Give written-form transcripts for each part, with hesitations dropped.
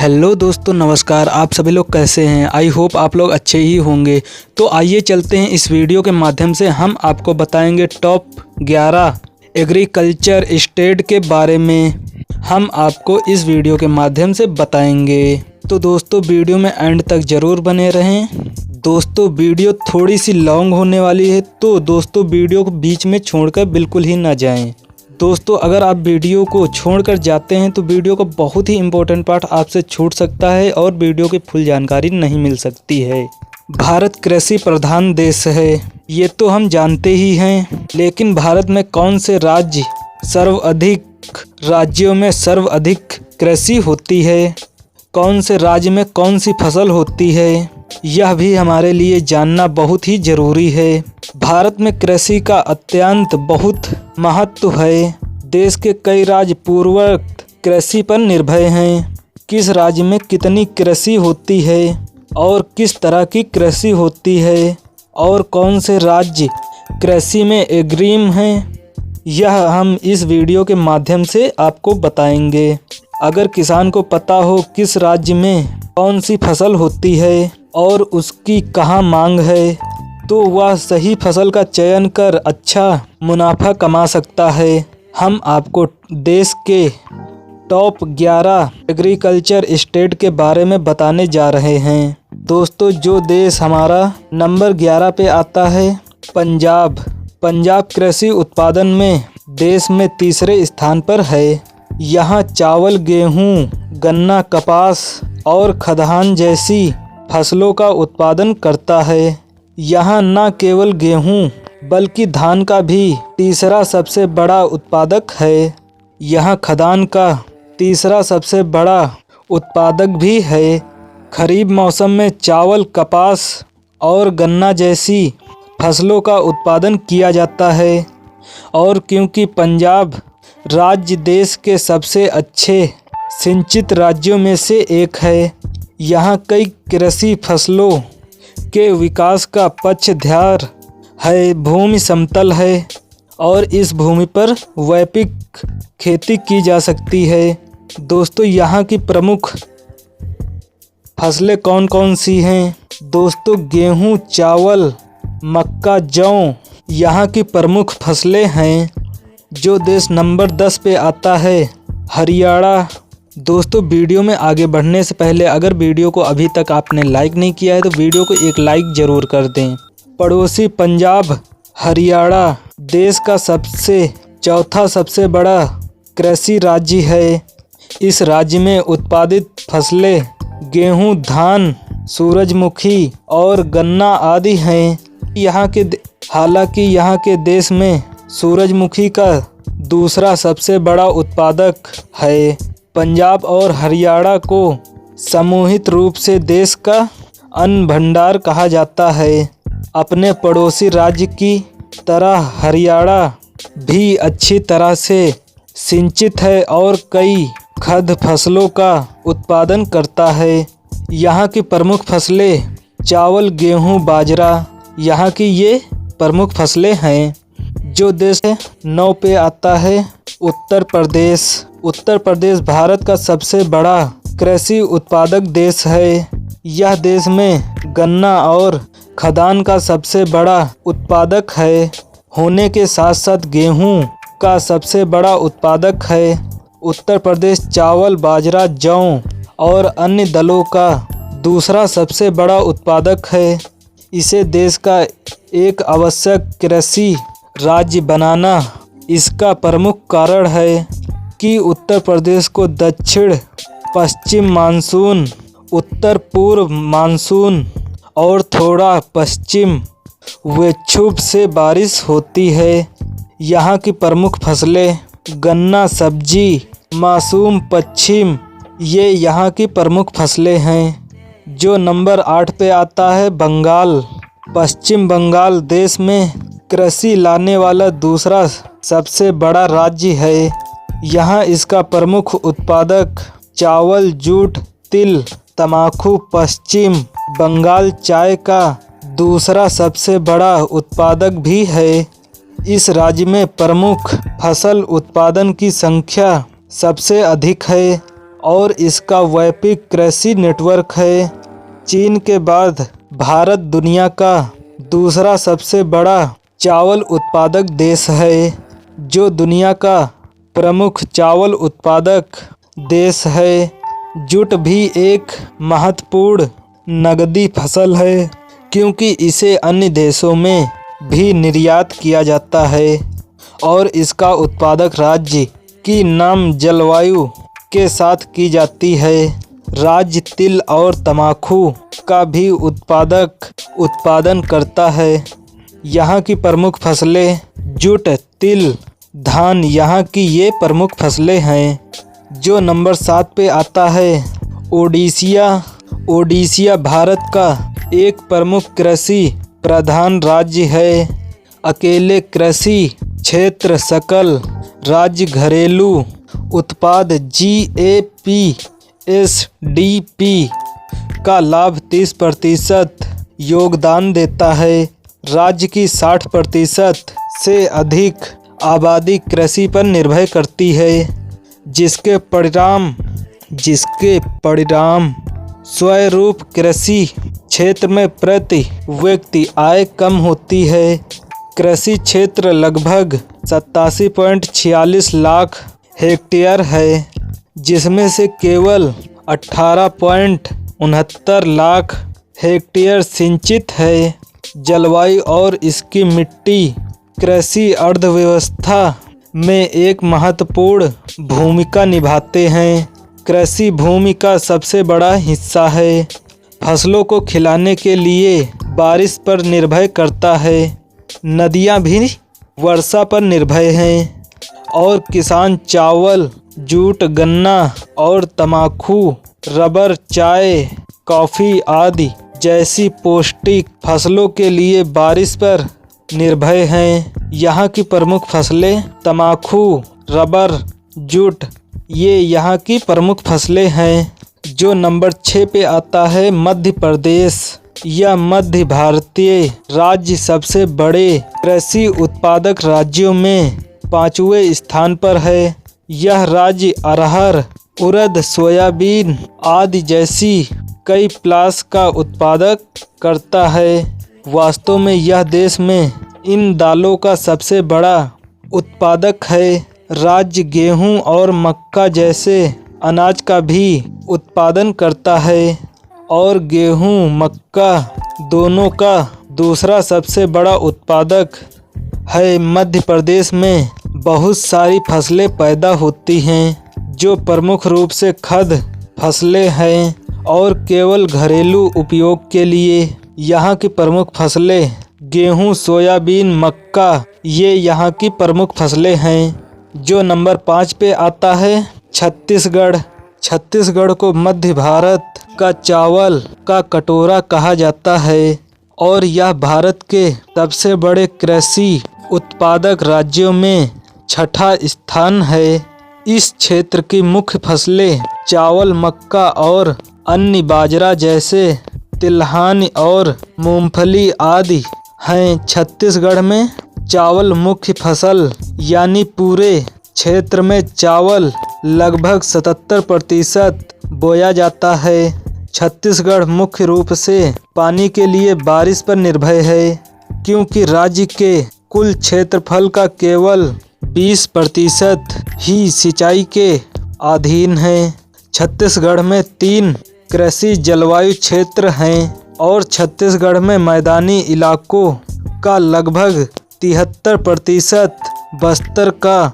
Hello दोस्तों, नमस्कार। आप सभी लोग कैसे हैं? आई होप आप लोग अच्छे ही होंगे। तो आइए चलते हैं, इस वीडियो के माध्यम से हम आपको बताएंगे टॉप 11 एग्रीकल्चर स्टेट के बारे में। हम आपको इस वीडियो के माध्यम से बताएंगे। तो दोस्तों वीडियो में एंड तक ज़रूर बने रहें। दोस्तों वीडियो थोड़ी सी लॉन्ग होने वाली है, तो दोस्तों वीडियो को बीच में छोड़कर बिल्कुल ही ना जाएं। दोस्तों अगर आप वीडियो को छोड़कर जाते हैं तो वीडियो का बहुत ही इम्पोर्टेंट पार्ट आपसे छूट सकता है और वीडियो की फुल जानकारी नहीं मिल सकती है। भारत कृषि प्रधान देश है, ये तो हम जानते ही हैं, लेकिन भारत में कौन से राज्य राज्यों में सर्वाधिक कृषि होती है, कौन से राज्य में कौन सी फसल होती है, यह भी हमारे लिए जानना बहुत ही ज़रूरी है। भारत में कृषि का अत्यंत बहुत महत्व है। देश के कई राज्य पूर्वोक्त कृषि पर निर्भर हैं। किस राज्य में कितनी कृषि होती है और किस तरह की कृषि होती है और कौन से राज्य कृषि में अग्रिम हैं, यह हम इस वीडियो के माध्यम से आपको बताएंगे। अगर किसान को पता हो किस राज्य में कौन सी फसल होती है और उसकी कहाँ मांग है, तो वह सही फसल का चयन कर अच्छा मुनाफा कमा सकता है। हम आपको देश के टॉप 11 एग्रीकल्चर स्टेट के बारे में बताने जा रहे हैं। दोस्तों जो देश हमारा नंबर 11 पे आता है, पंजाब। पंजाब कृषि उत्पादन में देश में तीसरे स्थान पर है। यहाँ चावल, गेहूँ, गन्ना, कपास और खदान जैसी फसलों का उत्पादन करता है। यहाँ न केवल गेहूँ बल्कि धान का भी तीसरा सबसे बड़ा उत्पादक है। यहाँ खदान का तीसरा सबसे बड़ा उत्पादक भी है। खरीफ मौसम में चावल, कपास और गन्ना जैसी फसलों का उत्पादन किया जाता है। और क्योंकि पंजाब राज्य देश के सबसे अच्छे सिंचित राज्यों में से एक है, यहाँ कई कृषि फसलों के विकास का पक्षधर है। भूमि समतल है और इस भूमि पर वैश्विक खेती की जा सकती है। दोस्तों यहाँ की प्रमुख फसलें कौन कौन सी हैं? दोस्तों गेहूँ, चावल, मक्का, जौ यहाँ की प्रमुख फसलें हैं। जो देश नंबर 10 पे आता है, हरियाणा। दोस्तों वीडियो में आगे बढ़ने से पहले अगर वीडियो को अभी तक आपने लाइक नहीं किया है तो वीडियो को एक लाइक ज़रूर कर दें। पड़ोसी पंजाब, हरियाणा देश का चौथा सबसे बड़ा कृषि राज्य है। इस राज्य में उत्पादित फसलें गेहूं, धान, सूरजमुखी और गन्ना आदि हैं। हालांकि यहाँ के देश में सूरजमुखी का दूसरा सबसे बड़ा उत्पादक है। पंजाब और हरियाणा को सामूहिक रूप से देश का अन्न भंडार कहा जाता है। अपने पड़ोसी राज्य की तरह हरियाणा भी अच्छी तरह से सिंचित है और कई खाद्य फसलों का उत्पादन करता है। यहाँ की प्रमुख फसलें चावल, गेहूँ, बाजरा यहाँ की ये प्रमुख फसलें हैं। जो देश 9 पे आता है, उत्तर प्रदेश। उत्तर प्रदेश भारत का सबसे बड़ा कृषि उत्पादक देश है। यह देश में गन्ना और खदान का सबसे बड़ा उत्पादक होने के साथ साथ गेहूं का सबसे बड़ा उत्पादक है। उत्तर प्रदेश चावल, बाजरा, जौ और अन्य दलों का दूसरा सबसे बड़ा उत्पादक है। इसे देश का एक आवश्यक कृषि राज्य बनाना इसका प्रमुख कारण है कि उत्तर प्रदेश को दक्षिण पश्चिम मानसून, उत्तर पूर्व मानसून और थोड़ा पश्चिम विक्षोभ से बारिश होती है। यहाँ की प्रमुख फसलें गन्ना, सब्जी, मासूम, पश्चिम ये यहाँ की प्रमुख फसलें हैं। जो नंबर 8 पे आता है, बंगाल। पश्चिम बंगाल देश में कृषि लाने वाला दूसरा सबसे बड़ा राज्य है। यहाँ इसका प्रमुख उत्पादक चावल, जूट, तिल, तंबाकू। पश्चिम बंगाल चाय का दूसरा सबसे बड़ा उत्पादक भी है। इस राज्य में प्रमुख फसल उत्पादन की संख्या सबसे अधिक है और इसका व्यापक कृषि नेटवर्क है। चीन के बाद भारत दुनिया का दूसरा सबसे बड़ा चावल उत्पादक देश है, जो दुनिया का प्रमुख चावल उत्पादक देश है। जूट भी एक महत्वपूर्ण नकदी फसल है, क्योंकि इसे अन्य देशों में भी निर्यात किया जाता है और इसका उत्पादक राज्य की नाम जलवायु के साथ की जाती है। राज्य तिल और तंबाकू का भी उत्पादन करता है। यहाँ की प्रमुख फसलें जूट, तिल, धान यहाँ की ये प्रमुख फसलें हैं। जो नंबर 7 पे आता है ओडिशा भारत का एक प्रमुख कृषि प्रधान राज्य है। अकेले कृषि क्षेत्र सकल राज्य घरेलू उत्पाद GAP-SDP का लाभ 30% योगदान देता है। राज्य की 60% से अधिक आबादी कृषि पर निर्भर करती है, जिसके परिणाम स्वरूप कृषि क्षेत्र में प्रति व्यक्ति आय कम होती है। कृषि क्षेत्र लगभग 87.46 लाख हेक्टेयर है, जिसमें से केवल 18.69 लाख हेक्टेयर सिंचित है। जलवायु और इसकी मिट्टी कृषि अर्थव्यवस्था में एक महत्वपूर्ण भूमिका निभाते हैं। कृषि भूमि का सबसे बड़ा हिस्सा है। फसलों को खिलाने के लिए बारिश पर निर्भर करता है। नदियाँ भी वर्षा पर निर्भर हैं और किसान चावल, जूट, गन्ना और तंबाकू, रबर, चाय, कॉफ़ी आदि जैसी पौष्टिक फसलों के लिए बारिश पर निर्भर हैं। यहाँ की प्रमुख फसलें तंबाकू, रबर, जूट ये यहाँ की प्रमुख फसलें हैं। जो नंबर 6 पे आता है मध्य प्रदेश। यह मध्य भारतीय राज्य सबसे बड़े कृषि उत्पादक राज्यों में 5वें स्थान पर है। यह राज्य अरहर, उड़द, सोयाबीन आदि जैसी कई प्लास का उत्पादन करता है। वास्तव में यह देश में इन दालों का सबसे बड़ा उत्पादक है। राज्य गेहूं और मक्का जैसे अनाज का भी उत्पादन करता है और गेहूं, मक्का दोनों का दूसरा सबसे बड़ा उत्पादक है। मध्य प्रदेश में बहुत सारी फसलें पैदा होती हैं, जो प्रमुख रूप से खाद्य फसलें हैं और केवल घरेलू उपयोग के लिए। यहाँ की प्रमुख फसलें गेहूं, सोयाबीन, मक्का ये यहाँ की प्रमुख फसलें हैं। जो नंबर 5 पे आता है छत्तीसगढ़। छत्तीसगढ़ को मध्य भारत का चावल का कटोरा कहा जाता है और यह भारत के सबसे बड़े कृषि उत्पादक राज्यों में 6ठा स्थान है। इस क्षेत्र की मुख्य फसलें चावल, मक्का और अन्य बाजरा जैसे तिलहन और मूंगफली आदि हैं। छत्तीसगढ़ में चावल मुख्य फसल यानी पूरे क्षेत्र में चावल लगभग 77% बोया जाता है। छत्तीसगढ़ मुख्य रूप से पानी के लिए बारिश पर निर्भर है, क्योंकि राज्य के कुल क्षेत्रफल का केवल 20% ही सिंचाई के अधीन है। छत्तीसगढ़ में 3 कृषि जलवायु क्षेत्र हैं और छत्तीसगढ़ में मैदानी इलाकों का लगभग 73%, बस्तर का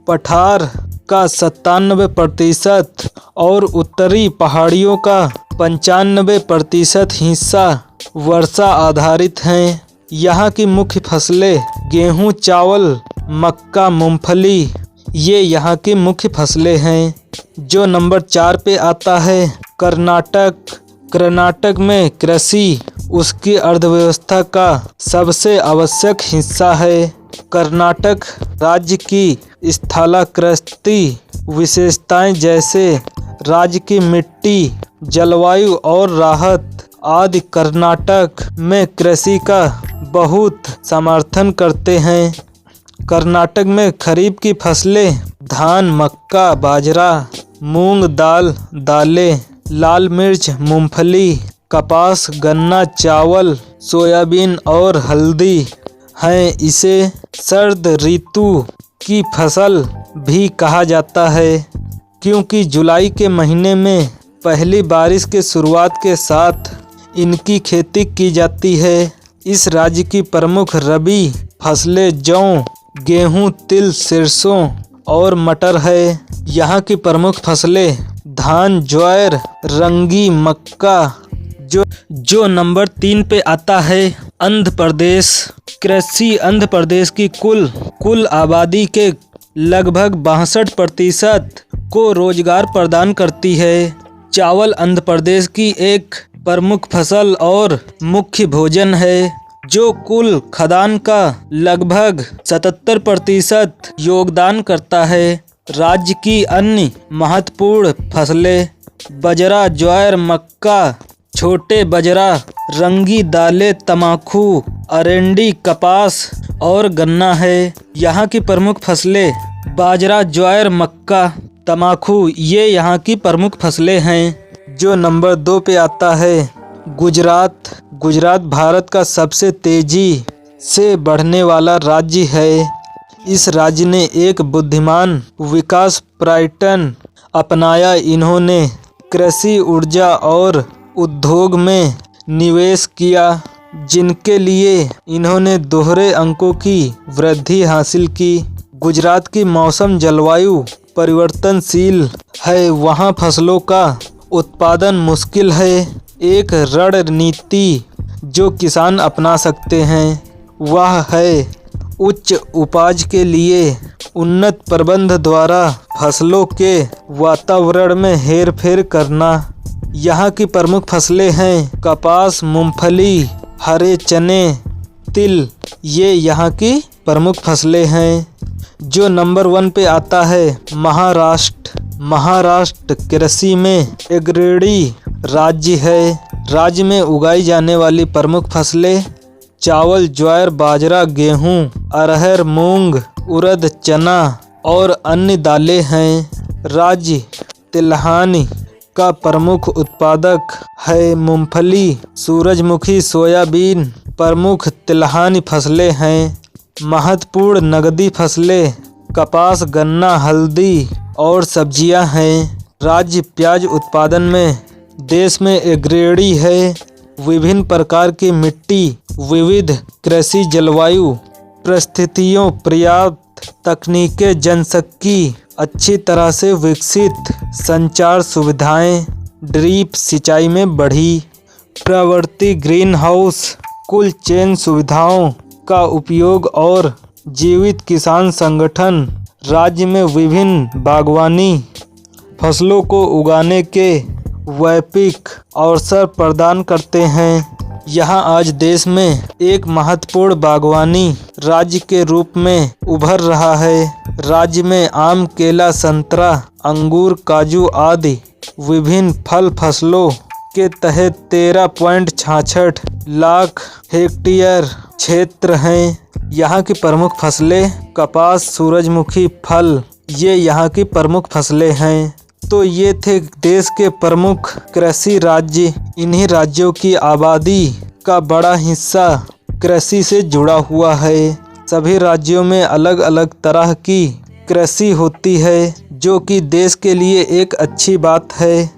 पठार का 97% और उत्तरी पहाड़ियों का 95% हिस्सा वर्षा आधारित हैं। यहाँ की मुख्य फसलें गेहूँ, चावल, मक्का, मूंगफली ये यहाँ की मुख्य फसलें हैं। जो नंबर 4 पे आता है कर्नाटक। कर्नाटक में कृषि उसकी अर्थव्यवस्था का सबसे आवश्यक हिस्सा है। कर्नाटक राज्य की स्थलाकृति विशेषताएं जैसे राज्य की मिट्टी, जलवायु और राहत आदि कर्नाटक में कृषि का बहुत समर्थन करते हैं। कर्नाटक में खरीफ की फसलें धान, मक्का, बाजरा, मूंग दाल, दालें, लाल मिर्च, मूंगफली, कपास, गन्ना, चावल, सोयाबीन और हल्दी हैं। इसे शरद ऋतु की फसल भी कहा जाता है क्योंकि जुलाई के महीने में पहली बारिश के शुरुआत के साथ इनकी खेती की जाती है। इस राज्य की प्रमुख रबी फसलें जौ, गेहूं, तिल, सरसों और मटर है। यहाँ की प्रमुख फसलें धान, ज्वार, रंगी, मक्का। जो नंबर 3 पे आता है आंध्र प्रदेश। कृषि आंध्र प्रदेश की कुल आबादी के लगभग 62% को रोजगार प्रदान करती है। चावल आंध्र प्रदेश की एक प्रमुख फसल और मुख्य भोजन है जो कुल खाद्यान्न का लगभग 77% योगदान करता है। राज्य की अन्य महत्वपूर्ण फसलें बाजरा, ज्वार, मक्का, छोटे बाजरा, रंगी दालें, तंबाकू, अरंडी, कपास और गन्ना है। यहाँ की प्रमुख फसलें बाजरा, ज्वार, मक्का, तंबाकू ये यहाँ की प्रमुख फसलें हैं। जो नंबर 2 पे आता है गुजरात भारत का सबसे तेजी से बढ़ने वाला राज्य है। इस राज्य ने एक बुद्धिमान विकास पैटर्न अपनाया। इन्होंने कृषि, ऊर्जा और उद्योग में निवेश किया जिनके लिए इन्होंने दोहरे अंकों की वृद्धि हासिल की। गुजरात की मौसम जलवायु परिवर्तनशील है। वहाँ फसलों का उत्पादन मुश्किल है। एक रणनीति जो किसान अपना सकते हैं वह है उच्च उपज के लिए उन्नत प्रबंध द्वारा फसलों के वातावरण में हेरफेर करना। यहाँ की प्रमुख फसलें हैं कपास, मूंगफली, हरे चने, तिल ये यहाँ की प्रमुख फसलें हैं। जो नंबर 1 पे आता है महाराष्ट्र कृषि में अग्रणी राज्य है। राज्य में उगाई जाने वाली प्रमुख फसलें चावल, ज्वार, बाजरा, गेहूं, अरहर, मूंग, उड़द, चना और अन्य दालें हैं। राज्य तिलहन का प्रमुख उत्पादक है। मूंगफली, सूरजमुखी, सोयाबीन प्रमुख तिलहन फसलें हैं। महत्वपूर्ण नकदी फसलें कपास, गन्ना, हल्दी और सब्जियां हैं। राज्य प्याज उत्पादन में देश में अग्रणी है। विभिन्न प्रकार की मिट्टी, विविध कृषि जलवायु परिस्थितियों, पर्याप्त तकनीकें, जनशक्ति, अच्छी तरह से विकसित संचार सुविधाएं, ड्रिप सिंचाई में बढ़ी प्रवृत्ति, ग्रीन हाउस, कोल्ड चेन सुविधाओं का उपयोग और जीवित किसान संगठन राज्य में विभिन्न बागवानी फसलों को उगाने के वैश्विक अवसर प्रदान करते हैं। यहाँ आज देश में एक महत्वपूर्ण बागवानी राज्य के रूप में उभर रहा है। राज्य में आम, केला, संतरा, अंगूर, काजू आदि विभिन्न फल फसलों के तहत 13.66 लाख हेक्टेयर क्षेत्र हैं। यहाँ की प्रमुख फसलें कपास, सूरजमुखी, फल ये यहाँ की प्रमुख फसलें हैं। तो ये थे देश के प्रमुख कृषि राज्य। इन्हीं राज्यों की आबादी का बड़ा हिस्सा कृषि से जुड़ा हुआ है। सभी राज्यों में अलग अलग तरह की कृषि होती है जो कि देश के लिए एक अच्छी बात है।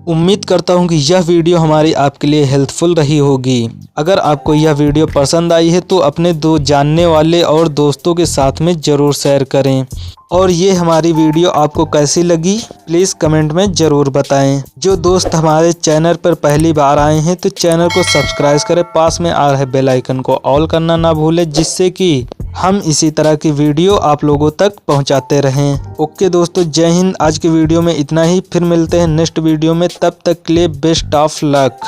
उम्मीद करता हूँ कि यह वीडियो हमारी आपके लिए हेल्पफुल रही होगी। अगर आपको यह वीडियो पसंद आई है तो अपने दो जानने वाले और दोस्तों के साथ में ज़रूर शेयर करें। और ये हमारी वीडियो आपको कैसी लगी प्लीज़ कमेंट में ज़रूर बताएं। जो दोस्त हमारे चैनल पर पहली बार आए हैं तो चैनल को सब्सक्राइब करें, पास में आ रहे बेल आइकन को ऑल करना ना भूलें जिससे कि हम इसी तरह की वीडियो आप लोगों तक पहुंचाते रहें। ओके दोस्तों, जय हिंद। आज की वीडियो में इतना ही, फिर मिलते हैं नेक्स्ट वीडियो में। तब तक के लिए बेस्ट ऑफ लक।